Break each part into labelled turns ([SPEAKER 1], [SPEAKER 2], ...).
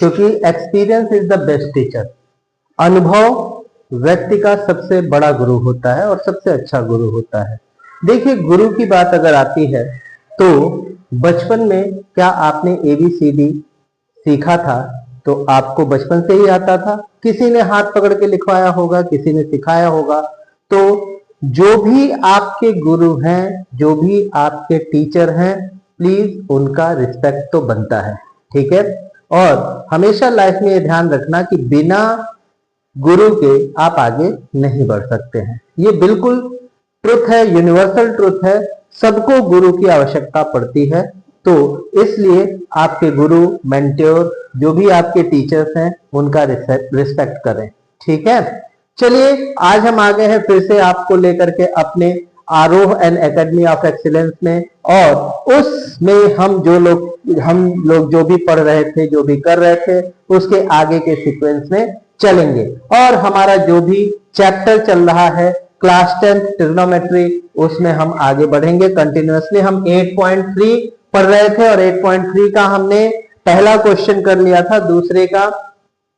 [SPEAKER 1] क्योंकि experience is the best teacher. अनुभव व्यक्ति का सबसे बड़ा गुरु होता है और सबसे अच्छा गुरु होता है। देखिए, गुरु की बात अगर आती है तो बचपन में क्या आपने ABCD सीखा था? तो आपको बचपन से ही आता था, किसी ने हाथ पकड़ के लिखवाया होगा, किसी ने सिखाया होगा। तो जो भी आपके गुरु हैं, जो भी आपके टीचर हैं, प्लीज उनका रिस्पेक्ट तो बनता है, ठीक है। और हमेशा लाइफ में ये ध्यान रखना कि बिना गुरु के आप आगे नहीं बढ़ सकते हैं। ये बिल्कुल ट्रुथ है, यूनिवर्सल ट्रुथ है। सबको गुरु की आवश्यकता पड़ती है। तो इसलिए आपके गुरु, मेंटोर, जो भी आपके टीचर्स हैं, उनका रिस्पेक्ट करें, ठीक है। चलिए, आज हम आ गए हैं फिर से आपको लेकर के अपने आरोह एंड एकेडमी ऑफ एक्सीलेंस में, और उसमें हम लोग जो भी पढ़ रहे थे, जो भी कर रहे थे, उसके आगे के सीक्वेंस में चलेंगे। और हमारा जो भी चैप्टर चल रहा है क्लास 10 ट्रिग्नोमेट्री, उसमें हम आगे बढ़ेंगे कंटिन्यूअसली। हम 8.3 पढ़ रहे थे और 8.3 का हमने पहला क्वेश्चन कर लिया था, दूसरे का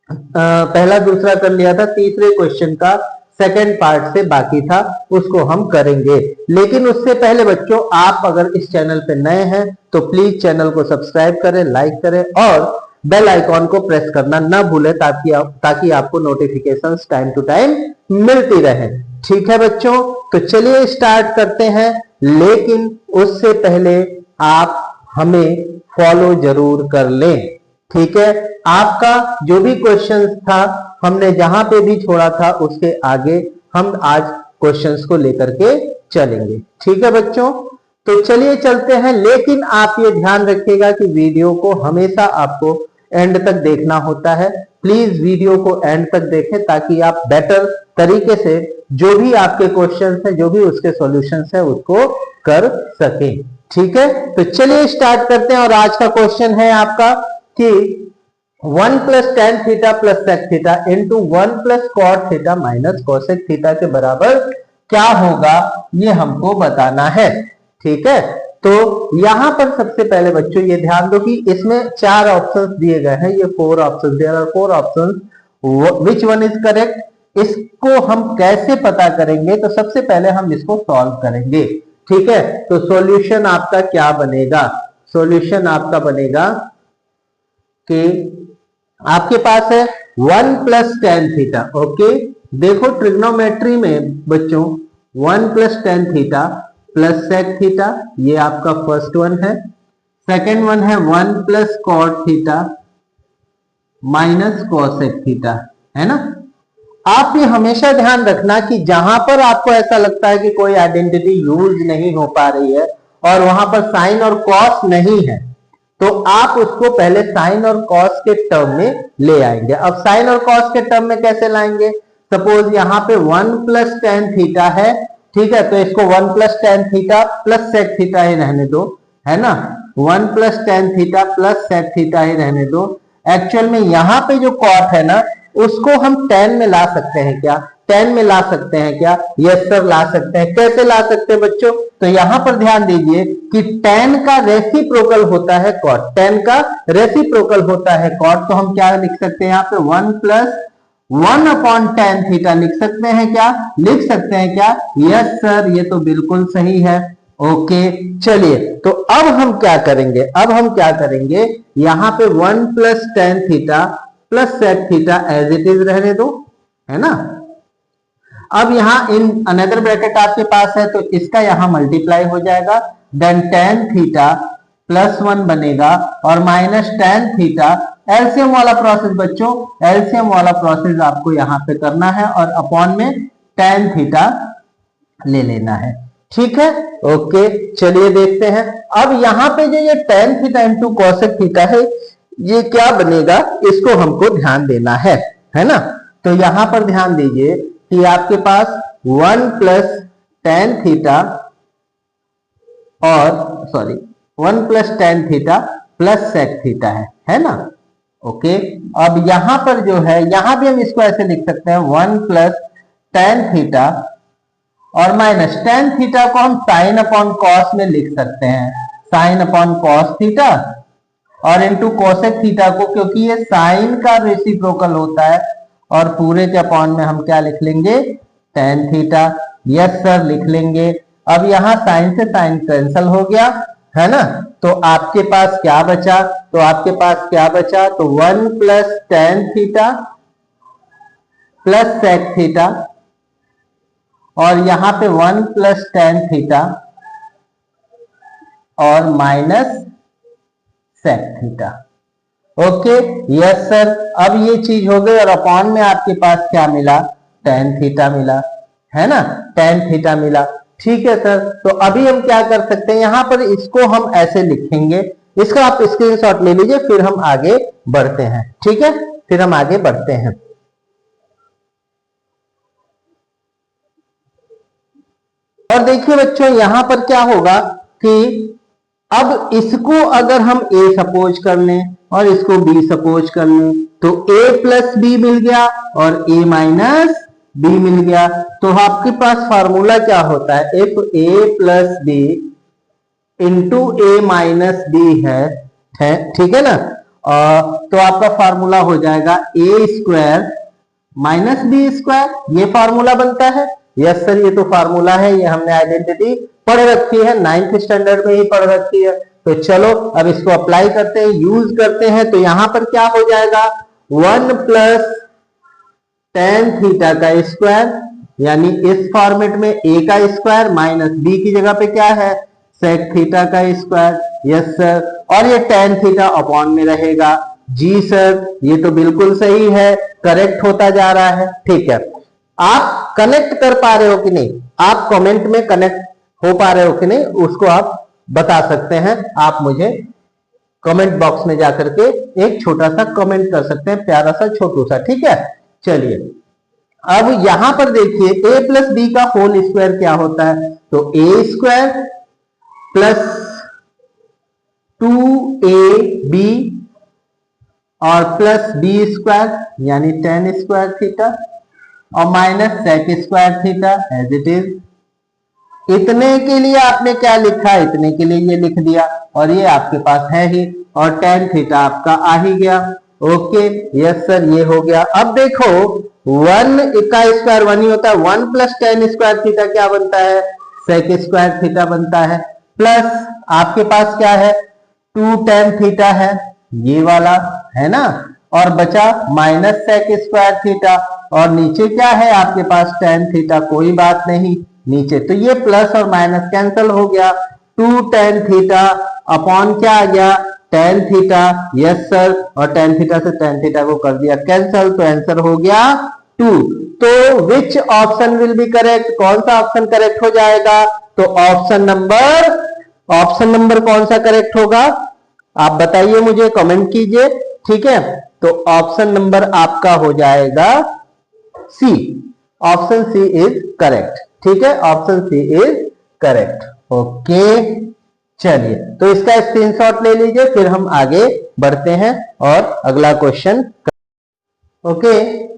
[SPEAKER 1] पहला दूसरा कर लिया था, तीसरे क्वेश्चन का सेकंड पार्ट से बाकी था, उसको हम करेंगे। लेकिन उससे पहले बच्चों, आप अगर इस चैनल पे नए हैं तो प्लीज चैनल को सब्सक्राइब करें, लाइक करें और बेल आइकॉन को प्रेस करना ना भूलें, ताकि आपको नोटिफिकेशंस टाइम टू टाइम मिलती रहे, ठीक है बच्चों। तो चलिए स्टार्ट करते हैं, लेकिन उससे पहले आप हमें फॉलो जरूर कर लें, ठीक है। आपका जो भी क्वेश्चन था, हमने जहां पे भी छोड़ा था उसके आगे हम आज क्वेश्चंस को लेकर के चलेंगे, ठीक है बच्चों। तो चलिए चलते हैं, लेकिन आप ये ध्यान रखिएगा कि वीडियो को हमेशा आपको एंड तक देखना होता है। प्लीज वीडियो को एंड तक देखें ताकि आप बेटर तरीके से जो भी आपके क्वेश्चंस हैं, जो भी उसके सॉल्यूशंस हैं, उसको कर सकें, ठीक है। तो चलिए स्टार्ट करते हैं। और आज का क्वेश्चन है आपका कि 1 + tan theta + sec theta into 1 + cot theta - cosec theta के बराबर क्या होगा, ये हमको बताना है, ठीक है। तो यहां पर सबसे पहले बच्चों ये ध्यान दो कि इसमें 4 ऑप्शंस दिए गए हैं, ये 4 options, there are 4 options, which one is correct. इसको हम कैसे पता करेंगे? तो सबसे पहले हम इसको सॉल्व करेंगे, ठीक है। तो सॉल्यूशन आपका क्या बनेगा? सॉल्यूशन आपका बनेगा कि आपके पास है 1 + tan थीटा, ओके। देखो ट्रिग्नोमेट्री में बच्चों 1 + tan थीटा + sec थीटा, ये आपका फर्स्ट वन है। सेकंड वन है 1 + cot थीटा - cosec थीटा, है ना। आप ये हमेशा ध्यान रखना कि जहां पर आपको ऐसा लगता है कि कोई आइडेंटिटी यूज नहीं हो पा रही है और वहां पर साइन और कॉस नहीं है, तो आप उसको पहले साइन और कॉस के टर्म में ले आएंगे। अब साइन और कॉस के टर्म में कैसे लाएंगे? सपोज यहां पे 1 + tan थीटा है, ठीक है, तो इसको 1 + tan थीटा + sec थीटा ही रहने दो, है ना। 1 + tan थीटा + sec थीटा ही रहने दो। एक्चुअल में यहां पे जो कॉट है ना, उसको हम tan में ला सकते हैं क्या? tan में ला सकते हैं क्या? यस सर, ला सकते हैं। कैसे ला सकते हैं बच्चों? तो यहां पर ध्यान दीजिए कि tan का रेसिप्रोकल होता है cot, tan का रेसिप्रोकल होता है cot। तो हम क्या लिख सकते हैं यहाँ पे? 1 + 1/tan थीटा लिख सकते हैं क्या? लिख सकते हैं क्या? यस सर, ये तो बिल्कुल सही है, ओके। चलिए, तो अब हम क्या करेंगे? अब हम क्या करेंगे, यहां पे 1 + tan theta + sec theta as it is रहने दो, है ना। अब यहां इन अनदर ब्रैकेट आपके पास है, तो इसका यहां मल्टीप्लाई हो जाएगा, देन tan थीटा +1 बनेगा और -tan थीटा। एलसीएम वाला प्रोसेस बच्चों, एलसीएम वाला प्रोसेस आपको यहां पे करना है और अपॉन में tan थीटा ले लेना है, ठीक है, ओके। चलिए देखते हैं। अब यहां पे जो ये tan theta into cosec theta है, ये क्या बनेगा, इसको हमको ध्यान देना है ना। तो यहां पर ध्यान दीजिए कि आपके पास 1 + tan थीटा और 1 + tan थीटा + sec थीटा है ना, ओके। अब यहां पर जो है, यहां भी हम इसको ऐसे लिख सकते हैं 1 + tan थीटा और -tan थीटा को हम sin/cos में लिख सकते हैं, sin/cos थीटा और इंटू कोसेक थीटा को, क्योंकि ये साइन का रेसिप्रोकल होता है, और पूरे के अपॉन में हम क्या लिख लेंगे, टेन थीटा। यस सर लिख लेंगे। अब यहां साइन से साइन कैंसल हो गया है ना, तो आपके पास क्या बचा, तो आपके पास क्या बचा, तो 1 plus tan theta plus sec theta, और यहां पे 1 प्लस टेन थीटा और minus sec theta. Okay, yes sir. अब ये चीज हो गई, और अपॉन में आपके पास क्या मिला, टेन थीटा मिला, है ना, टेन थीटा मिला। ठीक है सर, तो अभी हम क्या कर सकते हैं, यहां पर इसको हम ऐसे लिखेंगे, इसका आप स्क्रीनशॉट ले लीजिए, फिर हम आगे बढ़ते हैं। ठीक है, फिर हम आगे बढ़ते हैं। और देखिए बच्चों, यहां पर क्या होगा कि अब इसको अगर हम a सपोज कर लें और इसको b सपोज कर लें, तो a प्लस बी मिल गया और a माइनस b मिल गया। तो आपके पास फार्मूला क्या होता है, if a plus B into A minus B है, ठीक है ना, तो आपका फार्मूला हो जाएगा a square minus B square, ये फार्मूला बनता है। यस सर, ये तो फार्मूला है, ये हमने आइडेंटिटी पढ़ रखी है, 9th स्टैंडर्ड में ही पढ़ रखी है। तो चलो अब इसको अप्लाई करते हैं, यूज करते हैं। तो यहां पर क्या हो जाएगा, 1 प्लस टेन थीटा का स्क्वायर, यानी इस फॉर्मेट में a का स्क्वायर माइनस b की जगह पे क्या है, सेक थीटा का स्क्वायर। यस सर, और ये टेन थीटा अपॉन में रहेगा। जी सर, ये तो बिल्कुल सही है, करेक्ट होता जा रहा है। ठीक है, आप कनेक्ट कर पा रहे हो कि नहीं, आप कमेंट में कनेक्ट हो पा रहे हो कि नहीं, उसको आप बता सकते हैं। आप मुझे कमेंट बॉक्स में जाकर के एक छोटा सा कमेंट कर सकते हैं, प्यारा सा छोटू सा। ठीक है, चलिए अब यहां पर देखिए a प्लस बी का होल स्क्वायर क्या होता है, तो a स्क्वायर प्लस 2ab और प्लस बी स्क्वायर यानी टेन स्क्वायर थीटा और minus sec square theta as it is. इतने के लिए आपने क्या लिखा, इतने के लिए ये लिख दिया, और ये आपके पास है ही, और टेन थीटा आपका आ ही गया। ओके, यस सर, ये हो गया। अब देखो 1 का स्क्वायर 1 ही होता है, 1 प्लस टेन स्क्वायर थीटा क्या बनता है, सेक स्क्वायर थीटा बनता है, प्लस आपके पास क्या है, 2 टेन थीटा है, ये वाला है ना, और बचा माइनस सेक स्क्वायर थीटा, और नीचे क्या है आपके पास टेन थीटा, कोई बात नहीं नीचे, तो ये प्लस और माइनस कैंसल हो गया, 2 टेन थीटा अपॉन क्या आ गया, टेन थीटा। यस सर, और टेन थीटा से टेन थीटा को कर दिया कैंसल, तो आंसर हो गया 2। तो which option will be correct, कौन सा ऑप्शन करेक्ट हो जाएगा, तो ऑप्शन नंबर कौन सा करेक्ट होगा, आप बताइए मुझे, कमेंट कीजिए। ठीक है, तो ऑप्शन नंबर आपका हो जाएगा C, option C is correct. ठीक है, option C is correct. Okay, चलिए तो इसका स्क्रीनशॉट ले लीजिए, फिर हम आगे बढ़ते हैं और अगला question. Okay,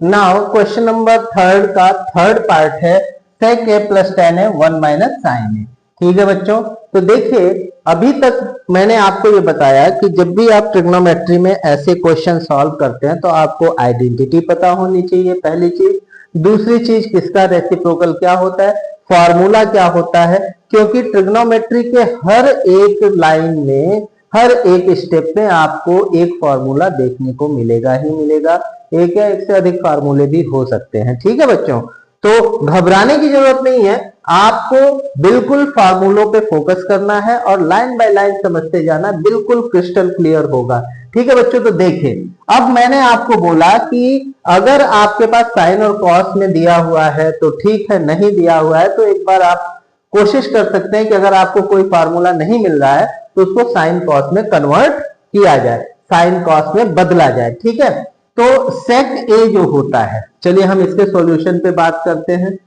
[SPEAKER 1] now question number third का थर्ड पार्ट है, सेक ए प्लस टेन है 1 माइनस साइन ए। ठीक है बच्चों, तो देखिए अभी तक मैंने आपको ये बताया कि जब भी आप ट्रिग्नोमेट्री में ऐसे क्वेश्चन सॉल्व करते हैं तो आपको आइडेंटिटी पता होनी चाहिए, पहली चीज। दूसरी चीज, किसका रेसिप्रोकल क्या होता है, फॉर्मूला क्या होता है, क्योंकि ट्रिग्नोमेट्री के हर एक लाइन में, हर एक स्टेप में आपको एक फॉर्मूला देखने को मिलेगा ही मिलेगा, एक या एक से अधिक फार्मूले भी हो सकते हैं। ठीक है बच्चों, तो घबराने की जरूरत नहीं है, आपको बिल्कुल फार्मूलों पे फोकस करना है और लाइन बाय लाइन समझते जाना, बिल्कुल क्रिस्टल क्लियर होगा। ठीक है बच्चों, तो देखिए अब मैंने आपको बोला कि अगर आपके पास साइन और कॉस में दिया हुआ है तो ठीक है, नहीं दिया हुआ है तो एक बार आप कोशिश कर सकते हैं कि अगर आपको कोई फार्मूला नहीं मिल रहा है तो उसको साइन कॉस में कन्वर्ट किया जाए, साइन कॉस में बदला जाए। ठीक है, तो सेक ए जो होता है, चलिए हम इसके सॉल्यूशन पे बात करते हैं।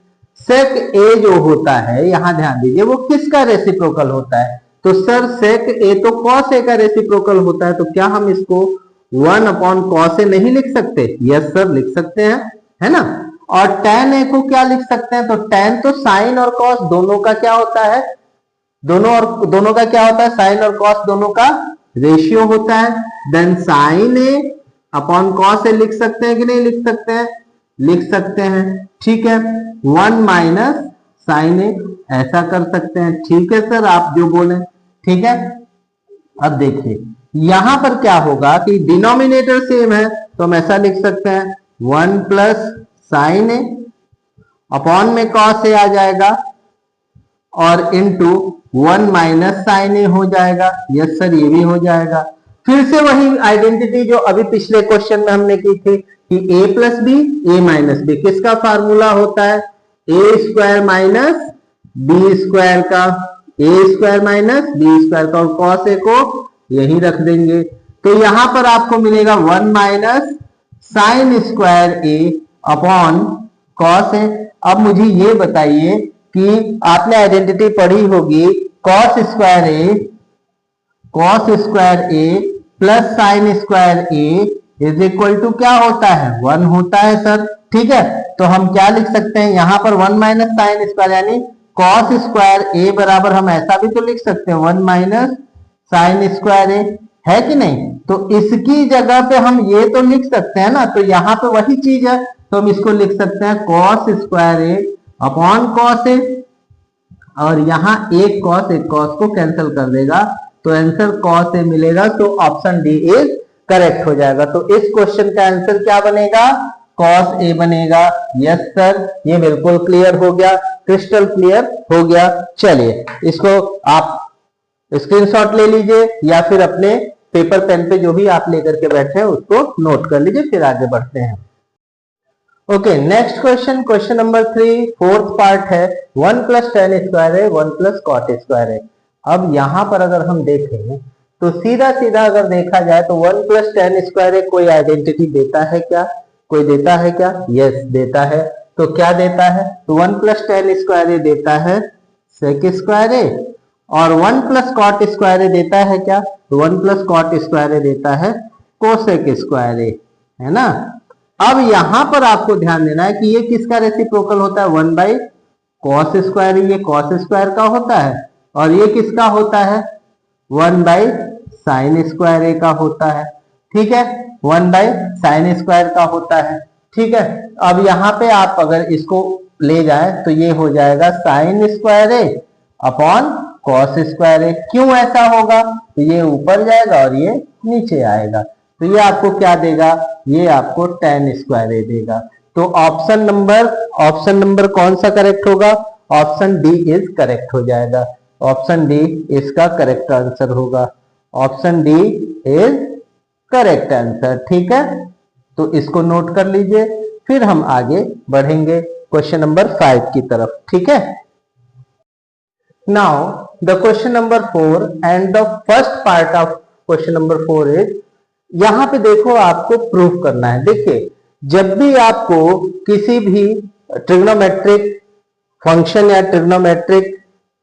[SPEAKER 1] सेक ए जो होता है, यहां ध्यान दीजिए, वो किसका रेसिप्रोकल होता है, तो सर सेक ए तो कॉस ए का रेसिप्रोकल होता है, तो क्या हम इसको 1 अपॉन कॉस ए नहीं लिख सकते, यस सर लिख सकते हैं, है ना। और टेन ए को क्या लिख सकते हैं, तो टेन तो साइन और कॉस दोनों का क्या होता है, दोनों का क्या होता है, साइन और कॉस दोनों का रेशियो होता है, then sign A upon cos ए लिख सकते हैं कि नहीं लिख सकते हैं? लिख सकते हैं, ठीक है। 1 माइनस साइन ए, ऐसा कर सकते हैं, ठीक है सर, आप जो बोले, ठीक है। अब देखिए यहां पर क्या होगा कि डिनोमिनेटर सेम है, तो हम ऐसा लिख सकते हैं 1 प्लस साइन ए अपॉन में कॉस ए आ जाएगा और इनटू 1 माइनस साइन ए हो जाएगा। यस सर, ये भी हो जाएगा। फिर से वही आइडेंटिटी जो अभी पिछले क्वेश्चन में हमने की थी कि a plus B A minus B, किसका फार्मूला होता है? A square minus B square का, A square minus B square का, और कॉस ए को यही रख देंगे। तो यहां पर आपको मिलेगा 1 minus sine square A upon cos A. अब मुझे ये बताइए कि आपने आइडेंटिटी पढ़ी होगी cos square A plus sine square A is equal to क्या होता है? 1 होता है सर, ठीक है। तो हम क्या लिख सकते हैं यहां पर 1 माइनस साइन स्क्वायर यानी कॉस स्क्वायर ए बराबर, हम ऐसा भी तो लिख सकते हैं 1 माइनस साइन स्क्वायर ए, है कि नहीं? तो इसकी जगह पे हम ये तो लिख सकते हैं ना, तो यहाँ पे वही चीज है, तो हम इसको लिख सकते हैं cos square A upon cos ए, और यहाँ एक कॉस को कैंसिल कर देगा, तो आंसर कॉस ए मिलेगा। तो ऑप्शन डी इज करेक्ट हो जाएगा। तो इस क्वेश्चन का आंसर क्या बनेगा? कॉस ए बनेगा। यस सर, ये बिल्कुल क्लियर हो गया, क्रिस्टल क्लियर हो गया। चलिए इसको आप स्क्रीनशॉट ले लीजिए या फिर अपने पेपर पेन पे जो भी आप लेकर के बैठे हैं उसको नोट कर लीजिए, फिर आगे बढ़ते हैं। Okay, next question, question number 3, fourth part है। 1 प्लस टेन स्क्वायर है, 1 प्लस कॉट स्क्वायर है। अब यहां पर अगर हम देखें तो सीधा सीधा अगर देखा जाए तो 1 प्लस टेन स्क्वायर है, कोई आइडेंटिटी देता है क्या? कोई देता है क्या? यस देता है। तो क्या देता है? तो 1 प्लस टेन स्क्वायर ए देता है सेक स्क्वायर ए, और 1 प्लस कॉट स्क्वायर ए देता है क्या? तो 1 प्लस कॉट स्क्वायर ए देता है कोसेक स्क्वायर ए, है ना। अब यहां पर आपको ध्यान देना है कि ये किसका रेसिप्रोकल होता है? 1 बाई कॉस स्क्वायर, ये कॉस स्क्वायर का होता है, और ये किसका होता है? 1 बाई साइन स्क्वायर ए का होता है, ठीक है। 1 बाई साइन स्क्वायर का होता है, ठीक है। अब यहाँ पे आप अगर इसको ले जाए तो ये हो जाएगा sign square A upon cos square ए। क्यों ऐसा होगा? तो ये ऊपर जाएगा और ये नीचे आएगा, तो ये आपको क्या देगा? ये आपको टेन स्क्वायर ए देगा। तो ऑप्शन नंबर कौन सा करेक्ट होगा? ऑप्शन डी इज करेक्ट हो जाएगा। ऑप्शन डी इसका करेक्ट आंसर होगा। Option D is correct answer, ठीक है। तो इसको नोट कर लीजिए, फिर हम आगे बढ़ेंगे क्वेश्चन नंबर 5 की तरफ, ठीक है। Now the question number 4 and the first part of question number 4 is, यहां पे देखो आपको प्रूफ करना है। देखिए जब भी आपको किसी भी ट्रिग्नोमेट्रिक फंक्शन या ट्रिग्नोमेट्रिक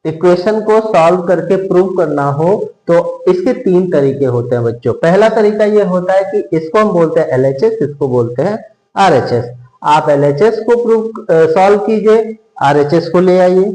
[SPEAKER 1] इक्वेशन को सॉल्व करके प्रूव करना हो तो इसके 3 तरीके होते हैं बच्चों। पहला तरीका ये होता है कि इसको हम बोलते हैं LHS, इसको बोलते हैं RHS। आप LHS को प्रूव सॉल्व कीजिए, RHS को ले आइए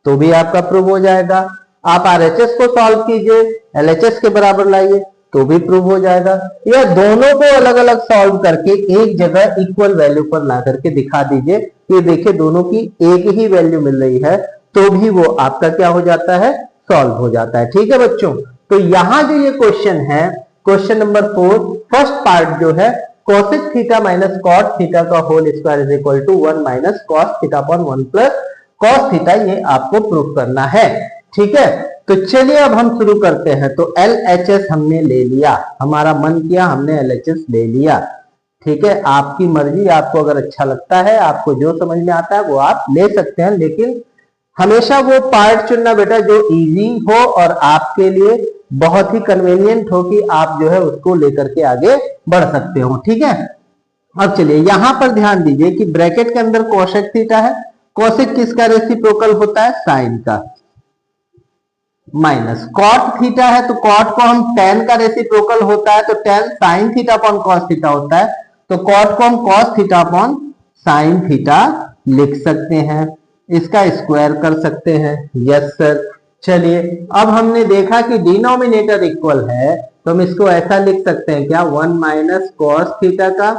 [SPEAKER 1] तो भी आपका प्रूव हो जाएगा। आप RHS को सॉल्व कीजिए, LHS के बराबर लाइए तो भी प्रूव हो जाएगा। या दोनों को अलग अलग सॉल्व करके एक जगह इक्वल वैल्यू पर ला करके दिखा दीजिए कि देखिए दोनों की एक ही वैल्यू मिल रही है, तो भी वो आपका क्या हो जाता है? सॉल्व हो जाता है, ठीक है बच्चों। तो यहां जो ये क्वेश्चन है, क्वेश्चन नंबर 4 फर्स्ट पार्ट जो है, cosec theta minus cot theta का whole square is equal to 1 minus cos theta upon 1 plus cos theta, ये आपको प्रूव करना है, ठीक है। तो चलिए अब हम शुरू करते हैं। तो LHS हमने ले लिया, हमारा मन किया हमने LHS ले लिया, ठीक है। आपकी मर्जी, आपको अगर अच्छा लगता है, आपको जो समझ में आता है वो आप ले सकते हैं, लेकिन हमेशा वो पार्ट चुनना बेटा जो इजी हो और आपके लिए बहुत ही कन्वीनियंट हो कि आप जो है उसको लेकर के आगे बढ़ सकते हो, ठीक है। अब चलिए यहां पर ध्यान दीजिए कि ब्रैकेट के अंदर कोसेक थीटा है, कोसेक किसका रेसिप्रोकल होता है? साइन का, माइनस कॉट थीटा है तो कॉट को हम टेन का रेसिप्रोकल होता है, तो ten sine theta upon cos theta होता है, तो कॉट को हम cos theta upon sine theta लिख सकते हैं, इसका स्क्वायर कर सकते हैं। Yes sir. चलिए अब हमने देखा कि डिनोमिनेटर इक्वल है, तो हम इसको ऐसा लिख सकते हैं क्या, 1 माइनस कॉस थीटा का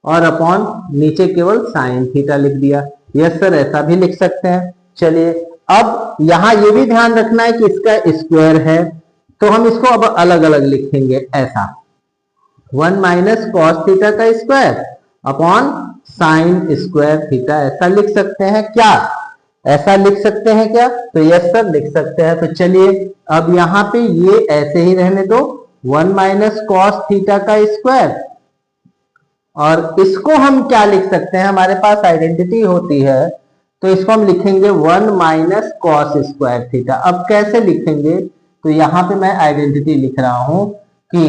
[SPEAKER 1] और अपॉन नीचे केवल साइन थीटा लिख दिया। यस सर, ऐसा भी लिख सकते हैं। चलिए अब यहां ये भी ध्यान रखना है कि इसका स्क्वायर है, तो हम इसको अब अलग अलग लिखेंगे ऐसा, 1 माइनस कॉस थीटा का square upon sine square theta, ऐसा लिख सकते हैं क्या, ऐसा लिख सकते हैं क्या? तो यस सर लिख सकते हैं। तो चलिए अब यहां पे ये ऐसे ही रहने दो, 1 माइनस कॉस थीटा का स्क्वायर, और इसको हम क्या लिख सकते हैं, हमारे पास आइडेंटिटी होती है तो इसको हम लिखेंगे 1 माइनस कॉस स्क्वायर थीटा। अब कैसे लिखेंगे, तो यहां पे मैं आइडेंटिटी लिख रहा हूं कि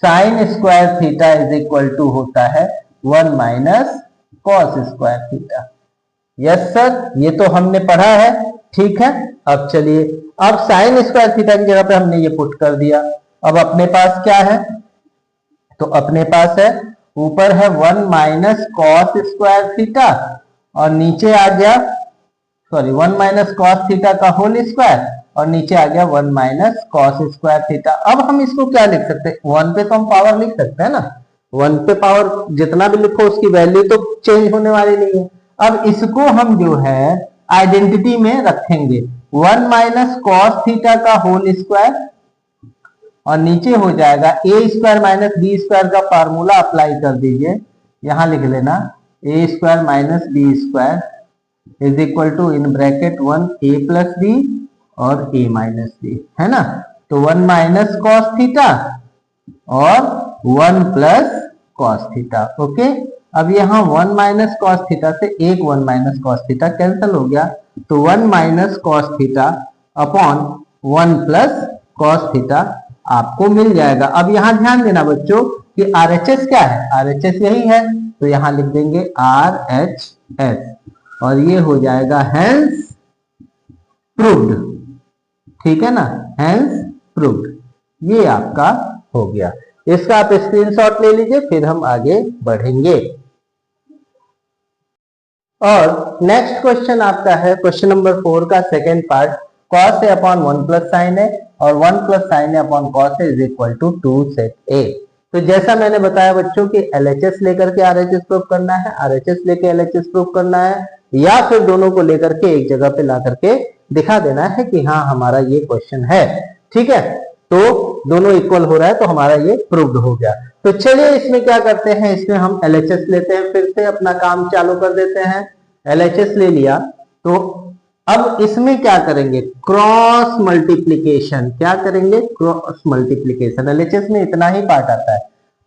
[SPEAKER 1] sine square theta is equal to होता है 1 minus cos square theta. Yes sir, ये तो हमने पढ़ा है, ठीक है। अब चलिए, अब साइन स्क्वायर थीटा की जगह पे हमने ये पुट कर दिया। अब अपने पास क्या है, तो अपने पास है, ऊपर है 1 माइनस कॉस स्क्वायर थीटा और नीचे आ गया, सॉरी 1 माइनस कॉस थीटा का होल स्क्वायर और नीचे आ गया 1 माइनस कॉस स्क्वायर थीटा। अब हम इसको क्या लिख सकते हैं, 1 पे तो हम पावर लिख सकते हैं ना, 1 पे पावर जितना भी लिखो उसकी वैल्यू तो चेंज होने वाली नहीं है। अब इसको हम जो है आइडेंटिटी में रखेंगे, 1 माइनस कॉस थीटा का होल स्क्वायर और नीचे हो जाएगा A square minus B square का फार्मूला अप्लाई कर दीजिए, यहां लिख लेना A square minus B square is equal to in bracket 1 A plus B और ए माइनस बी, है ना। तो 1 माइनस कॉस थीटा और 1 प्लस कॉस थीटा, ओके। अब यहाँ 1 माइनस कॉस थीटा से एक 1 माइनस कॉस थीटा कैंसिल हो गया, तो 1 minus cos theta upon 1 plus cos theta आपको मिल जाएगा। अब यहाँ ध्यान देना बच्चों कि RHS क्या है, RHS यही है, तो यहाँ लिख देंगे RHS और ये हो जाएगा हेंस प्रूव्ड, ठीक है ना, हेंस प्रूव्ड, ये आपका हो गया। इसका आप स्क्रीनशॉट ले लीजिए, फिर हम आगे बढ़ेंगे। और नेक्स्ट क्वेश्चन आपका है क्वेश्चन नंबर 4 का second part, cos a upon 1 plus sine A और 1 plus sine A upon cos a is equal to 2 sec A. तो जैसा मैंने बताया बच्चों कि LHS लेकर के RHS प्रूव करना है, RHS लेके LHS प्रूव करना है, या फिर दोनों को लेकर के एक जगह पे ला करके दिखा देना है कि हाँ हमारा ये क्वेश्चन है, ठीक है। तो दोनों इक्वल हो रहा है तो हमारा ये प्रूव्ड हो गया। तो चलिए इसमें क्या करते हैं, इसमें हम LHS लेते हैं, फिर से अपना काम चालू कर देते हैं। LHS ले लिया तो अब इसमें क्या करेंगे, क्रॉस मल्टीप्लीकेशन, क्या करेंगे, क्रॉस मल्टीप्लीकेशन। LHS में इतना ही पार्ट आता है,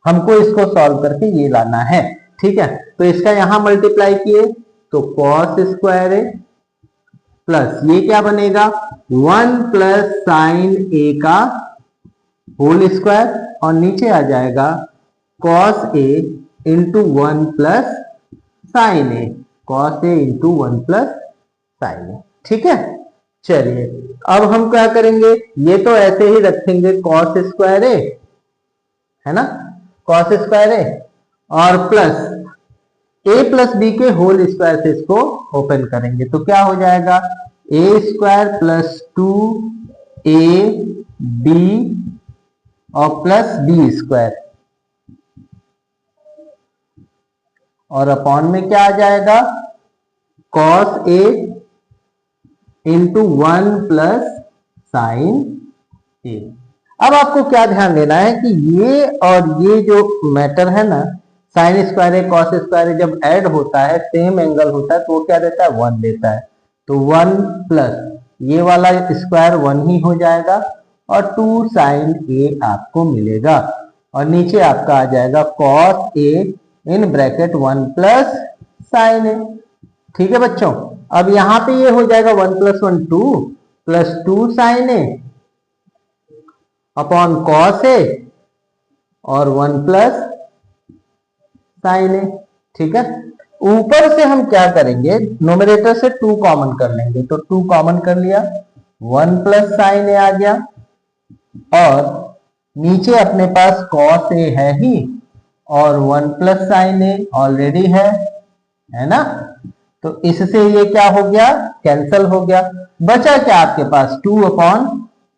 [SPEAKER 1] हमको इसको सॉल्व करके ये लाना है, ठीक है। तो इसका यहां मल्टीप्लाई किए तो कॉस स्क्वायर ए प्लस ये क्या बनेगा 1 प्लस साइन ए का होल स्क्वायर और नीचे आ जाएगा cos A into 1 plus sine A, cos A into 1 plus sine A, ठीक है। चलिए अब हम क्या करेंगे, ये तो ऐसे ही रखेंगे कॉस स्क्वायर ए, है ना, कॉस स्क्वायर ए और प्लस ए प्लस बी के होल स्क्वायर से इसको ओपन करेंगे तो क्या हो जाएगा A square plus 2 A B और प्लस बी स्क्वायर और अपॉन में क्या आ जाएगा कॉस ए इंटू 1 प्लस साइन ए। अब आपको क्या ध्यान देना है कि ये और ये जो मैटर है ना, साइन स्क्वायर ए कॉस स्क्वायर ए जब ऐड होता है सेम एंगल होता है तो वो क्या देता है 1 देता है, तो 1 प्लस ये वाला स्क्वायर 1 ही हो जाएगा और 2 साइन ए आपको मिलेगा और नीचे आपका आ जाएगा cos A in bracket 1 plus sine A, ठीक है बच्चों। अब यहां पे ये हो जाएगा 1 plus 1 2 plus 2 sign A upon cos ए और 1 प्लस साइन ए, ठीक है। ऊपर से हम क्या करेंगे, नोमिनेटर से 2 कॉमन कर लेंगे, तो 2 कॉमन कर लिया 1 प्लस साइन ए आ गया और नीचे अपने पास कॉस ए है ही और 1 प्लस साइन ए ऑलरेडी है ना, तो इससे ये क्या हो गया कैंसल हो गया, बचा क्या आपके पास 2 अपॉन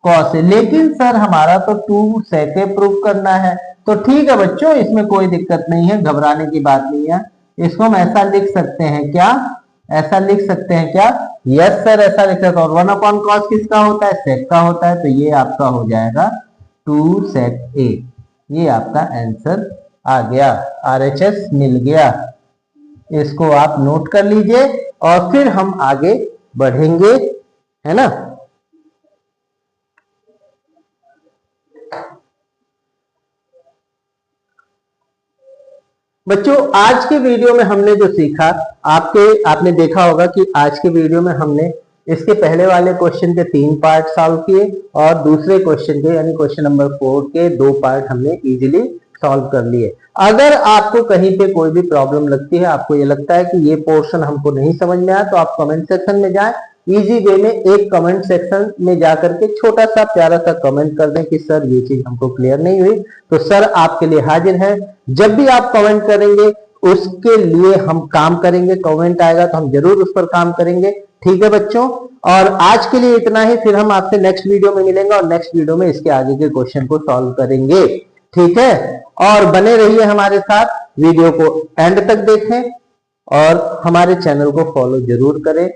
[SPEAKER 1] cos a। लेकिन सर हमारा तो 2 sec a प्रूव करना है। तो ठीक है बच्चों, इसमें कोई दिक्कत नहीं है, घबराने की बात नहीं है। इसको हम ऐसा लिख सकते हैं क्या, ऐसा लिख सकते हैं क्या? यस सर, ऐसा लिख सकते हैं। और 1/cos किसका होता है? sec का होता है। तो ये आपका हो जाएगा 2 sec a। ये आपका आंसर आ गया, RHS मिल गया। इसको आप नोट कर लीजिए और फिर हम आगे बढ़ेंगे, है ना। बच्चों आज के वीडियो में हमने जो सीखा, आपने देखा होगा कि आज के वीडियो में हमने इसके पहले वाले क्वेश्चन के 3 पार्ट सॉल्व किए और दूसरे क्वेश्चन के यानी क्वेश्चन नंबर 4 के 2 पार्ट हमने इजीली सॉल्व कर लिए। अगर आपको कहीं पे कोई भी प्रॉब्लम लगती है, आपको ये लगता है कि ये पोर्शन हमको नहीं समझ में आया, तो आप कमेंट सेक्शन में जाएं। इजी वे में एक कमेंट सेक्शन में जाकर के छोटा सा प्यारा सा कमेंट कर दें कि सर ये चीज हमको क्लियर नहीं हुई, तो सर आपके लिए हाजिर है। जब भी आप कमेंट करेंगे उसके लिए हम काम करेंगे, कमेंट आएगा तो हम जरूर उस पर काम करेंगे। ठीक है बच्चों, और आज के लिए इतना ही। फिर हम आपसे नेक्स्ट वीडियो में मिलेंगे और नेक्स्ट वीडियो में इसके आगे के क्वेश्चन को सॉल्व करेंगे। ठीक है, और बने रहिए हमारे साथ, वीडियो को एंड तक देखें और हमारे चैनल को फॉलो जरूर करें,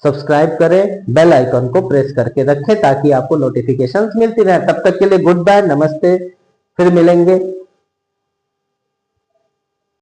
[SPEAKER 1] सब्सक्राइब करें, बेल आइकन को प्रेस करके रखें ताकि आपको नोटिफिकेशंस मिलती रहे। तब तक के लिए गुड बाय, नमस्ते, फिर मिलेंगे।